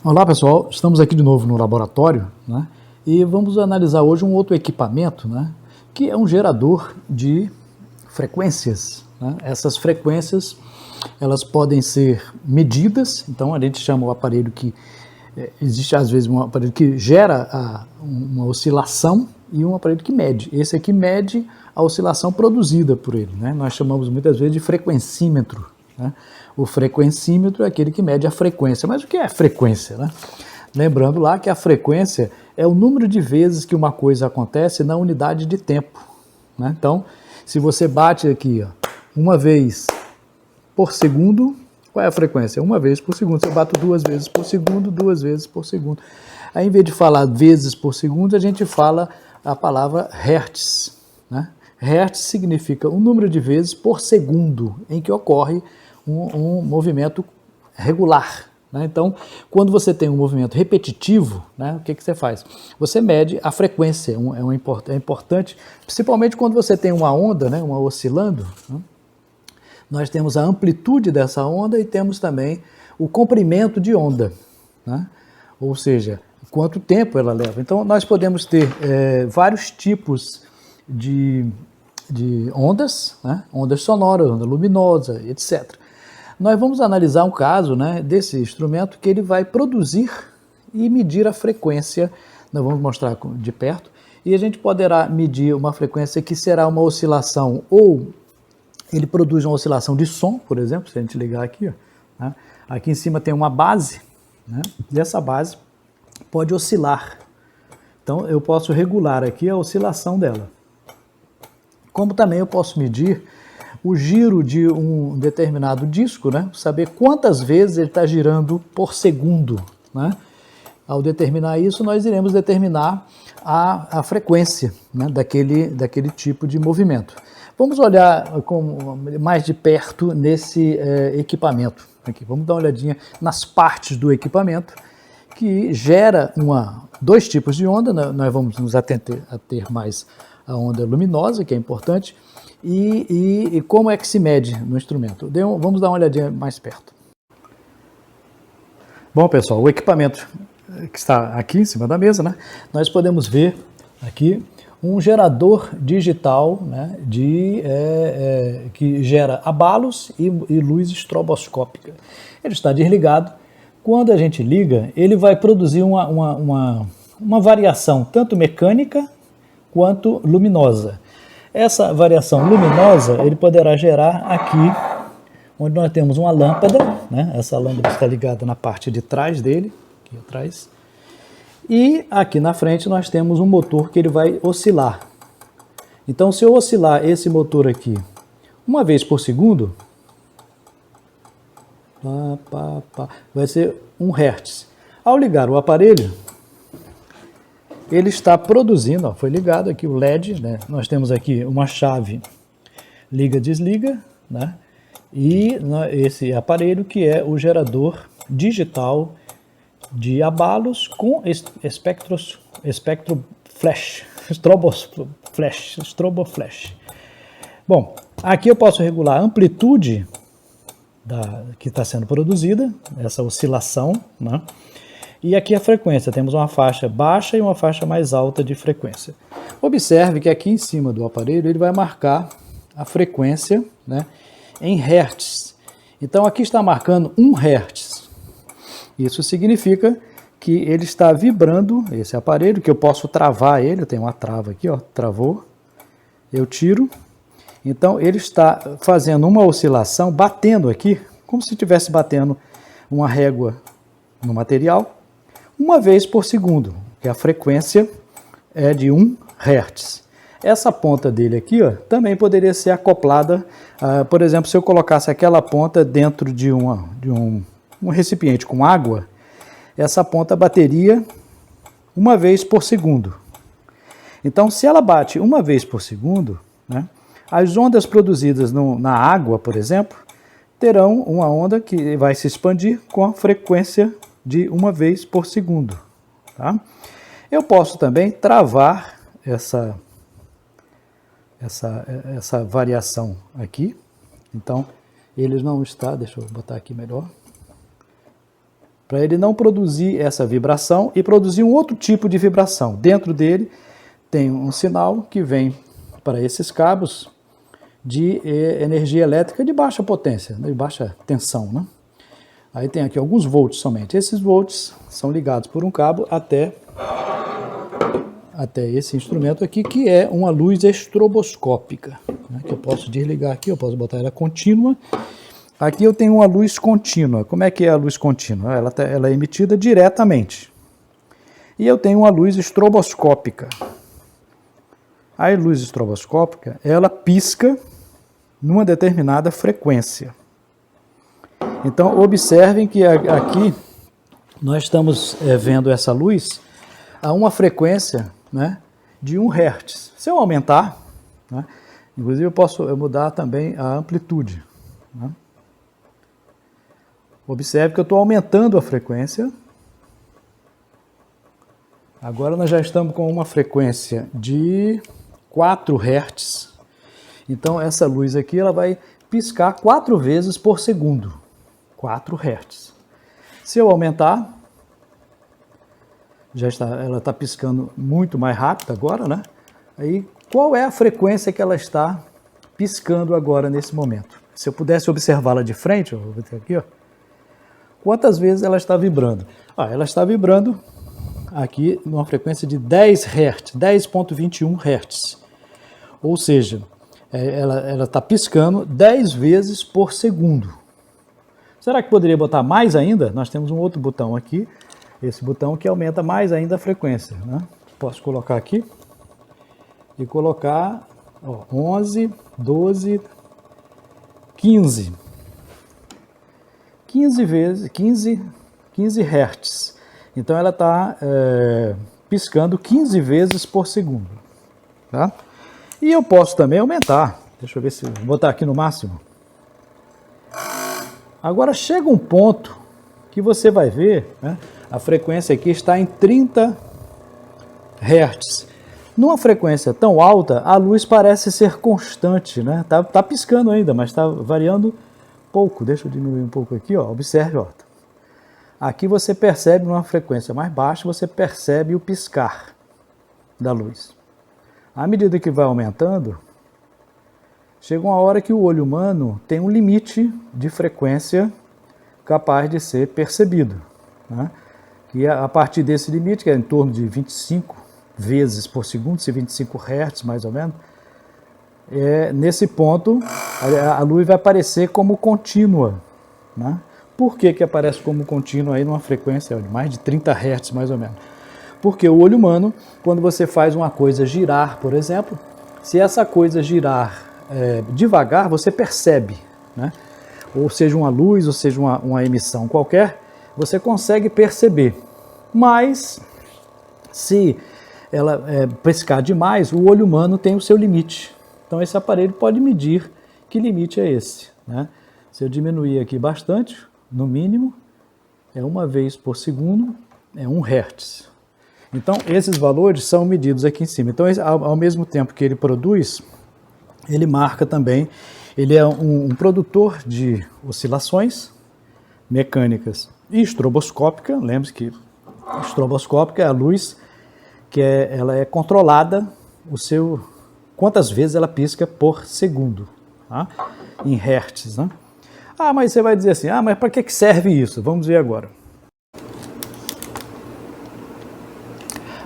Olá pessoal, estamos aqui de novo no laboratório, né? E vamos analisar hoje um outro equipamento, né? Que é um gerador de frequências, né? Essas frequências elas podem ser medidas, então a gente chama o aparelho que existe às vezes um aparelho que gera uma oscilação e um aparelho que mede. Esse aqui mede a oscilação produzida por ele, né? Nós chamamos muitas vezes de frequencímetro, né? O frequencímetro é aquele que mede a frequência. Mas o que é frequência, né? Lembrando lá que a frequência é o número de vezes que uma coisa acontece na unidade de tempo, né? Então, se você bate aqui, ó, uma vez por segundo, qual é a frequência? Uma vez por segundo. Se eu bato 2 vezes por segundo, 2 vezes por segundo. Aí, em vez de falar vezes por segundo, a gente fala a palavra hertz, né? Hertz significa o número de vezes por segundo em que ocorre um movimento regular, né? Então, quando você tem um movimento repetitivo, né, o que você faz? Você mede a frequência, é importante, principalmente quando você tem uma onda, né, uma oscilando, né? Nós temos a amplitude dessa onda e temos também o comprimento de onda, né? Ou seja, quanto tempo ela leva. Então, nós podemos ter vários tipos de ondas, né? Ondas sonoras, onda luminosa, etc. Nós vamos analisar um caso, né, desse instrumento que ele vai produzir e medir a frequência. Nós vamos mostrar de perto. E a gente poderá medir uma frequência que será uma oscilação, ou ele produz uma oscilação de som, por exemplo, se a gente ligar aqui, ó, né? Aqui em cima tem uma base, né? E essa base pode oscilar. Então eu posso regular aqui a oscilação dela. Como também eu posso medir o giro de um determinado disco, né? Saber quantas vezes ele está girando por segundo, né? Ao determinar isso, nós iremos determinar a frequência, né, daquele tipo de movimento. Vamos olhar mais de perto nesse equipamento. Aqui, vamos dar uma olhadinha nas partes do equipamento que gera dois tipos de onda. Nós vamos nos ater mais a onda luminosa, que é importante, e como é que se mede no instrumento. Vamos dar uma olhadinha mais perto. Bom, pessoal, o equipamento que está aqui em cima da mesa, né, nós podemos ver aqui um gerador digital, né, que gera abalos e luz estroboscópica. Ele está desligado. Quando a gente liga, ele vai produzir uma variação tanto mecânica quanto luminosa. Essa variação luminosa ele poderá gerar aqui, onde nós temos uma lâmpada, né? Essa lâmpada está ligada na parte de trás dele, aqui atrás. E aqui na frente nós temos um motor que ele vai oscilar. Então, se eu oscilar esse motor aqui uma vez por segundo, vai ser 1 Hz. Ao ligar o aparelho, ele está produzindo, ó, foi ligado aqui o LED, né? Nós temos aqui uma chave liga-desliga, né? E esse aparelho que é o gerador digital de abalos com espectro flash, stroboflash. Bom, aqui eu posso regular a amplitude que está sendo produzida, essa oscilação, né? E aqui a frequência, temos uma faixa baixa e uma faixa mais alta de frequência. Observe que aqui em cima do aparelho ele vai marcar a frequência, né, em Hertz. Então aqui está marcando 1 Hz. Isso significa que ele está vibrando, esse aparelho, que eu posso travar ele, eu tenho uma trava aqui, ó, travou, eu tiro. Então ele está fazendo uma oscilação, batendo aqui, como se estivesse batendo uma régua no material, uma vez por segundo, que a frequência é de 1 Hz. Essa ponta dele aqui, ó, também poderia ser acoplada, por exemplo, se eu colocasse aquela ponta dentro de um recipiente com água, essa ponta bateria uma vez por segundo. Então, se ela bate uma vez por segundo, né, as ondas produzidas na água, por exemplo, terão uma onda que vai se expandir com a frequência de uma vez por segundo. Tá? Eu posso também travar essa variação aqui. Então, ele não está, deixa eu botar aqui melhor. para ele não produzir essa vibração e produzir um outro tipo de vibração. Dentro dele tem um sinal que vem para esses cabos de energia elétrica de baixa potência, de baixa tensão, né? Aí tem aqui alguns volts somente. Esses volts são ligados por um cabo até esse instrumento aqui, que é uma luz estroboscópica, né? Que eu posso desligar aqui, eu posso botar ela contínua. Aqui eu tenho uma luz contínua. Como é que é a luz contínua? Ela é emitida diretamente. E eu tenho uma luz estroboscópica. A luz estroboscópica, ela pisca numa determinada frequência. Então, observem que aqui nós estamos vendo essa luz a uma frequência, né, de 1 Hz. Se eu aumentar, né, inclusive eu posso mudar também a amplitude. Né? Observe que eu estou aumentando a frequência. Agora nós já estamos com uma frequência de 4 Hz. Então essa luz aqui ela vai piscar 4 vezes por segundo. 4 Hz. Se eu aumentar, ela está piscando muito mais rápido agora, né? Aí, qual é a frequência que ela está piscando agora nesse momento? Se eu pudesse observá-la de frente, vou botar aqui, ó. Quantas vezes ela está vibrando? Ela está vibrando aqui numa frequência de 10 Hz, 10.21 Hz. Ou seja, ela está piscando 10 vezes por segundo. Será que poderia botar mais ainda? Nós temos um outro botão aqui, esse botão que aumenta mais ainda a frequência. Né? Posso colocar aqui e colocar 11, 12, 15. 15 vezes, 15 Hz. Então ela está piscando 15 vezes por segundo. Tá? E eu posso também aumentar. Deixa eu ver se vou botar aqui no máximo. Agora chega um ponto que você vai ver, né, a frequência aqui está em 30 Hz. Numa frequência tão alta, a luz parece ser constante, né? Tá piscando ainda, mas está variando pouco. Deixa eu diminuir um pouco aqui, ó. Observe, ó. Aqui você percebe numa frequência mais baixa, você percebe o piscar da luz. À medida que vai aumentando, chega uma hora que o olho humano tem um limite de frequência capaz de ser percebido. Né? E a partir desse limite, que é em torno de 25 vezes por segundo, 25 Hz mais ou menos, nesse ponto a luz vai aparecer como contínua. Né? Por que aparece como contínua aí numa frequência de mais de 30 Hz mais ou menos? Porque o olho humano, quando você faz uma coisa girar, por exemplo, se essa coisa girar devagar, você percebe, né? Ou seja uma luz, ou seja uma emissão qualquer, você consegue perceber. Mas, se ela piscar demais, o olho humano tem o seu limite. Então esse aparelho pode medir que limite é esse. Né? Se eu diminuir aqui bastante, no mínimo, é 1 vez por segundo, é 1 Hz. Então esses valores são medidos aqui em cima. Então ao mesmo tempo que ele produz, ele marca também, ele é um produtor de oscilações mecânicas e estroboscópica. Lembre-se que estroboscópica é a luz que ela é controlada, quantas vezes ela pisca por segundo, tá? Em hertz. Né? Mas você vai dizer assim, mas para que serve isso? Vamos ver agora.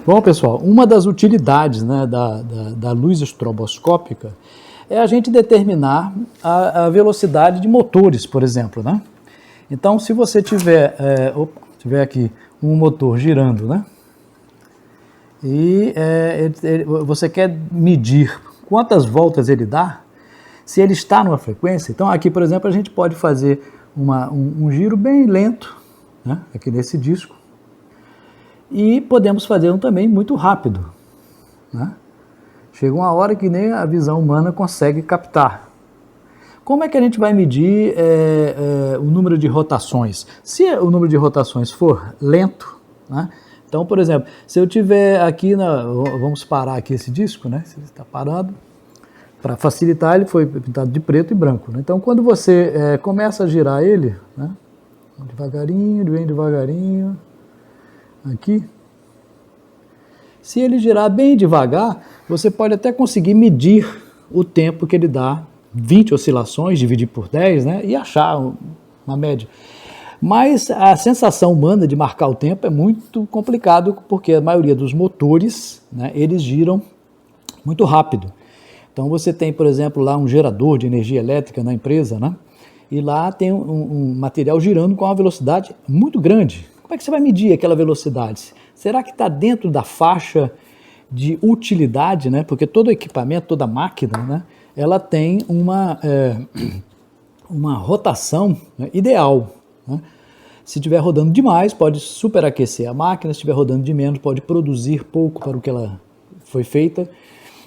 Bom, pessoal, uma das utilidades, né, da luz estroboscópica é a gente determinar a velocidade de motores, por exemplo. Né? Então, se você tiver aqui um motor girando, né, e você quer medir quantas voltas ele dá, se ele está numa frequência, então aqui, por exemplo, a gente pode fazer um giro bem lento, né, aqui nesse disco, e podemos fazer um também muito rápido. Né? Chega uma hora que nem a visão humana consegue captar. Como é que a gente vai medir o número de rotações? Se o número de rotações for lento, né? Então, por exemplo, se eu tiver aqui, vamos parar aqui esse disco, né? Se está parado, para facilitar, ele foi pintado de preto e branco. Né? Então, quando você começa a girar ele, né? Devagarinho, bem devagarinho. Aqui. Se ele girar bem devagar, você pode até conseguir medir o tempo que ele dá, 20 oscilações, dividir por 10, né? E achar uma média. Mas a sensação humana de marcar o tempo é muito complicado, porque a maioria dos motores, né, eles giram muito rápido. Então você tem, por exemplo, lá um gerador de energia elétrica na empresa, né? E lá tem um material girando com uma velocidade muito grande. Como é que você vai medir aquela velocidade? Será que está dentro da faixa de utilidade, né? Porque todo equipamento, toda máquina, né, ela tem uma rotação, né, ideal, né? Se estiver rodando demais, pode superaquecer a máquina. Se estiver rodando de menos, pode produzir pouco para o que ela foi feita.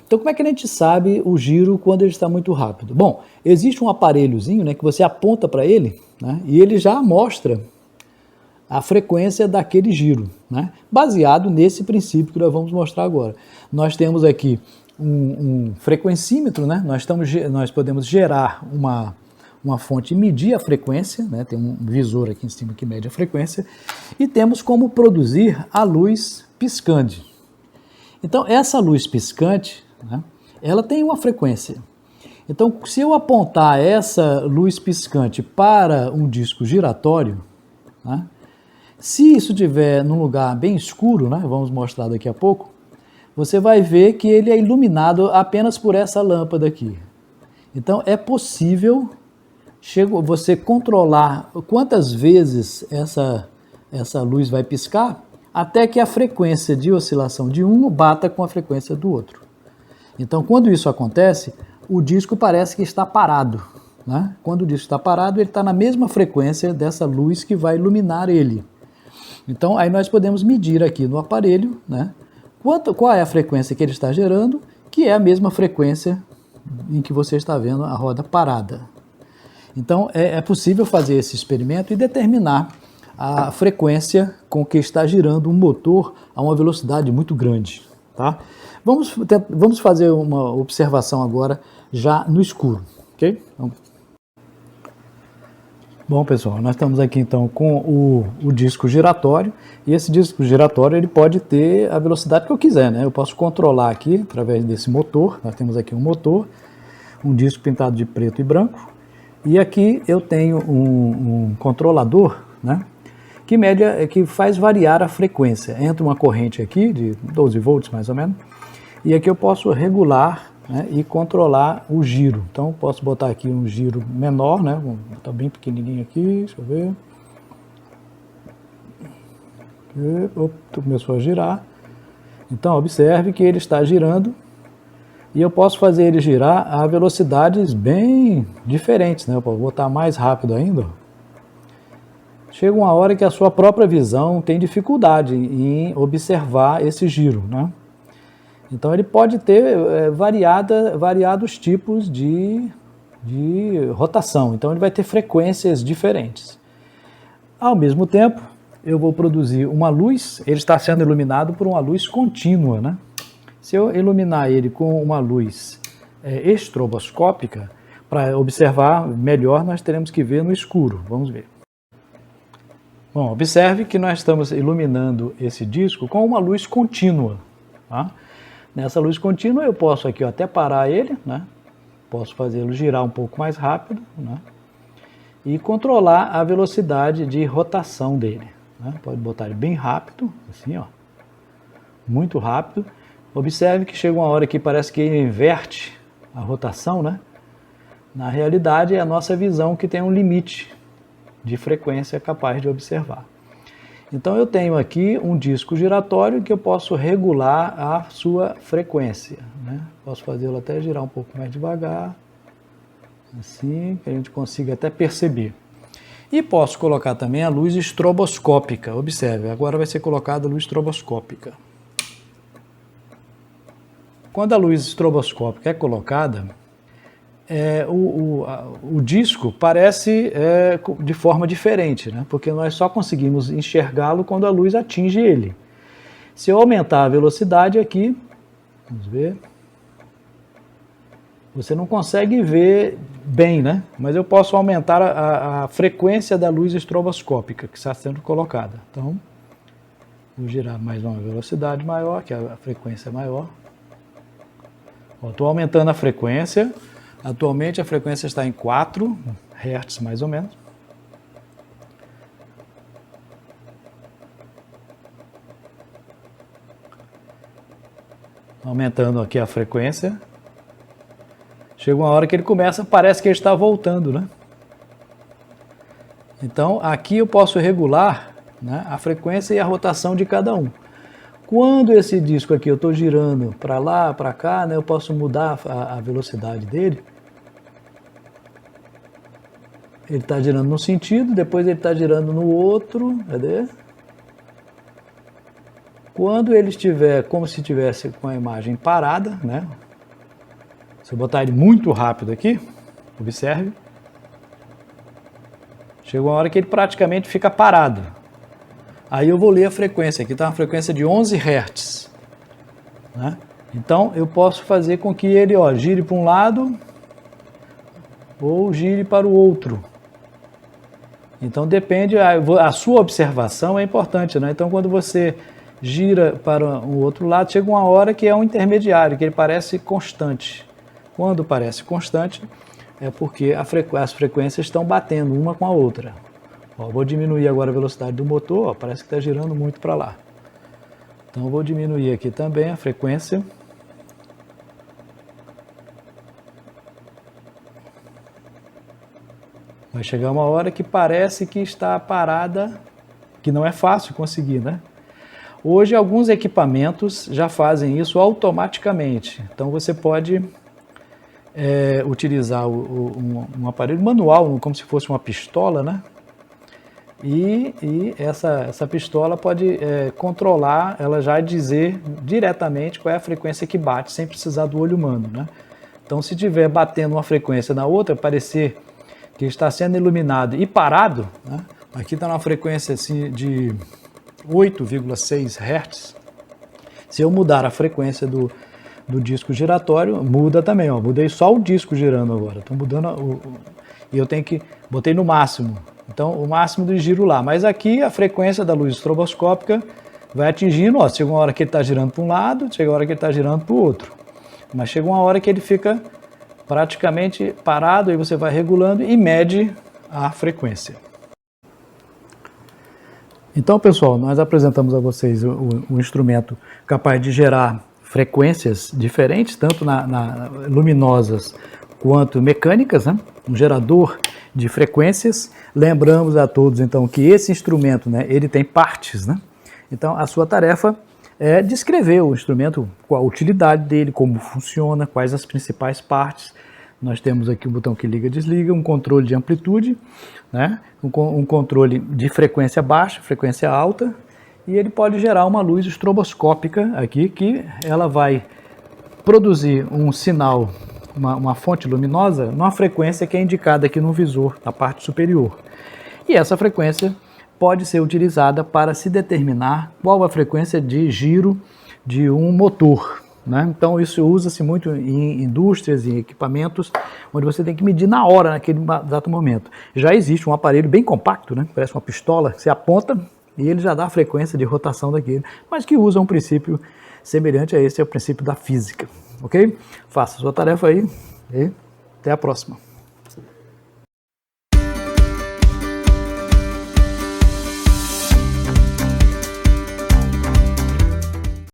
Então, como é que a gente sabe o giro quando ele está muito rápido? Bom, existe um aparelhozinho, né, que você aponta para ele, né, e ele já mostra a frequência daquele giro, né, baseado nesse princípio que nós vamos mostrar agora. Nós temos aqui um frequencímetro, né, nós podemos gerar uma fonte e medir a frequência, né, tem um visor aqui em cima que mede a frequência, e temos como produzir a luz piscante. Então, essa luz piscante, né, ela tem uma frequência. Então, se eu apontar essa luz piscante para um disco giratório, né, se isso estiver num lugar bem escuro, né, vamos mostrar daqui a pouco, você vai ver que ele é iluminado apenas por essa lâmpada aqui. Então, é possível você controlar quantas vezes essa luz vai piscar, até que a frequência de oscilação de um bata com a frequência do outro. Então, quando isso acontece, o disco parece que está parado, né? Quando o disco está parado, ele está na mesma frequência dessa luz que vai iluminar ele. Então, aí nós podemos medir aqui no aparelho, né, qual é a frequência que ele está gerando, que é a mesma frequência em que você está vendo a roda parada. Então, é possível fazer esse experimento e determinar a frequência com que está girando um motor a uma velocidade muito grande. Tá? Vamos fazer uma observação agora já no escuro. Okay? Bom, pessoal, nós estamos aqui então com o disco giratório, e esse disco giratório ele pode ter a velocidade que eu quiser, né? Eu posso controlar aqui através desse motor. Nós temos aqui um motor, um disco pintado de preto e branco, e aqui eu tenho um controlador, né, que faz variar a frequência. Entra uma corrente aqui de 12 volts mais ou menos, e aqui eu posso regular, né, e controlar o giro. Então posso botar aqui um giro menor, né, vou botar bem pequenininho aqui, deixa eu ver. Começou a girar. Então observe que ele está girando. E eu posso fazer ele girar a velocidades bem diferentes, né? Eu posso botar mais rápido ainda. Chega uma hora que a sua própria visão tem dificuldade em observar esse giro, né? Então ele pode ter variados tipos de rotação. Então ele vai ter frequências diferentes. Ao mesmo tempo, eu vou produzir uma luz, ele está sendo iluminado por uma luz contínua, né? Se eu iluminar ele com uma luz estroboscópica, para observar melhor, nós teremos que ver no escuro. Vamos ver. Bom, observe que nós estamos iluminando esse disco com uma luz contínua. Tá? Nessa luz contínua eu posso aqui até parar ele, né? Posso fazê-lo girar um pouco mais rápido, né? E controlar a velocidade de rotação dele. Né? Pode botar ele bem rápido, assim, ó, muito rápido. Observe que chega uma hora que parece que ele inverte a rotação, né? Na realidade, é a nossa visão que tem um limite de frequência capaz de observar. Então, eu tenho aqui um disco giratório que eu posso regular a sua frequência, né? Posso fazê-lo até girar um pouco mais devagar, assim, que a gente consiga até perceber. E posso colocar também a luz estroboscópica. Observe, agora vai ser colocada a luz estroboscópica. Quando a luz estroboscópica é colocada, o disco parece de forma diferente, né? Porque nós só conseguimos enxergá-lo quando a luz atinge ele. Se eu aumentar a velocidade aqui, vamos ver, você não consegue ver bem, né? Mas eu posso aumentar a frequência da luz estroboscópica que está sendo colocada. Então, vou girar mais uma velocidade maior, que a frequência é maior. Estou aumentando a frequência. Atualmente a frequência está em 4 Hz, mais ou menos. Aumentando aqui a frequência. Chega uma hora que ele começa, parece que ele está voltando, né? Então, aqui eu posso regular, né, a frequência e a rotação de cada um. Quando esse disco aqui eu estou girando para lá, para cá, né, eu posso mudar a velocidade dele. Ele está girando num sentido, depois ele está girando no outro, cadê? Quando ele estiver como se estivesse com a imagem parada, né? Se eu botar ele muito rápido aqui, observe, chega uma hora que ele praticamente fica parado. Aí eu vou ler a frequência, aqui está uma frequência de 11 Hz. Né? Então eu posso fazer com que ele gire para um lado ou gire para o outro. Então depende, a sua observação é importante, né? Então quando você gira para o outro lado, chega uma hora que é um intermediário, que ele parece constante. Quando parece constante, é porque as frequências estão batendo uma com a outra. Vou diminuir agora a velocidade do motor, parece que está girando muito para lá. Então vou diminuir aqui também a frequência. Vai chegar uma hora que parece que está parada, que não é fácil conseguir, né? Hoje alguns equipamentos já fazem isso automaticamente. Então você pode utilizar um aparelho manual, como se fosse uma pistola, né? E essa pistola pode controlar, ela já dizer diretamente qual é a frequência que bate, sem precisar do olho humano, né? Então se estiver batendo uma frequência na outra, parecer que está sendo iluminado e parado, né? Aqui está uma frequência assim, de 8,6 Hz. Se eu mudar a frequência do disco giratório, muda também, mudei só o disco girando agora, estou mudando e eu tenho que, botei no máximo, então o máximo do giro lá, mas aqui a frequência da luz estroboscópica vai atingindo, chega uma hora que ele está girando para um lado, chega uma hora que ele está girando para o outro, mas chega uma hora que ele fica praticamente parado, aí você vai regulando e mede a frequência. Então, pessoal, nós apresentamos a vocês o instrumento capaz de gerar frequências diferentes, tanto luminosas quanto mecânicas, né? Um gerador de frequências. Lembramos a todos, então, que esse instrumento, né, ele tem partes, né? Então, a sua tarefa é descrever o instrumento, qual a utilidade dele, como funciona, quais as principais partes. Nós temos aqui o botão que liga e desliga, um controle de amplitude, né? Um controle de frequência baixa, frequência alta, e ele pode gerar uma luz estroboscópica aqui, que ela vai produzir um sinal, uma fonte luminosa, numa frequência que é indicada aqui no visor, na parte superior. E essa frequência pode ser utilizada para se determinar qual a frequência de giro de um motor, né? Então isso usa-se muito em indústrias e equipamentos, onde você tem que medir na hora, naquele exato momento. Já existe um aparelho bem compacto, né? Parece uma pistola, você aponta e ele já dá a frequência de rotação daquele, mas que usa um princípio semelhante a esse, é o princípio da física, ok? Faça a sua tarefa aí e até a próxima.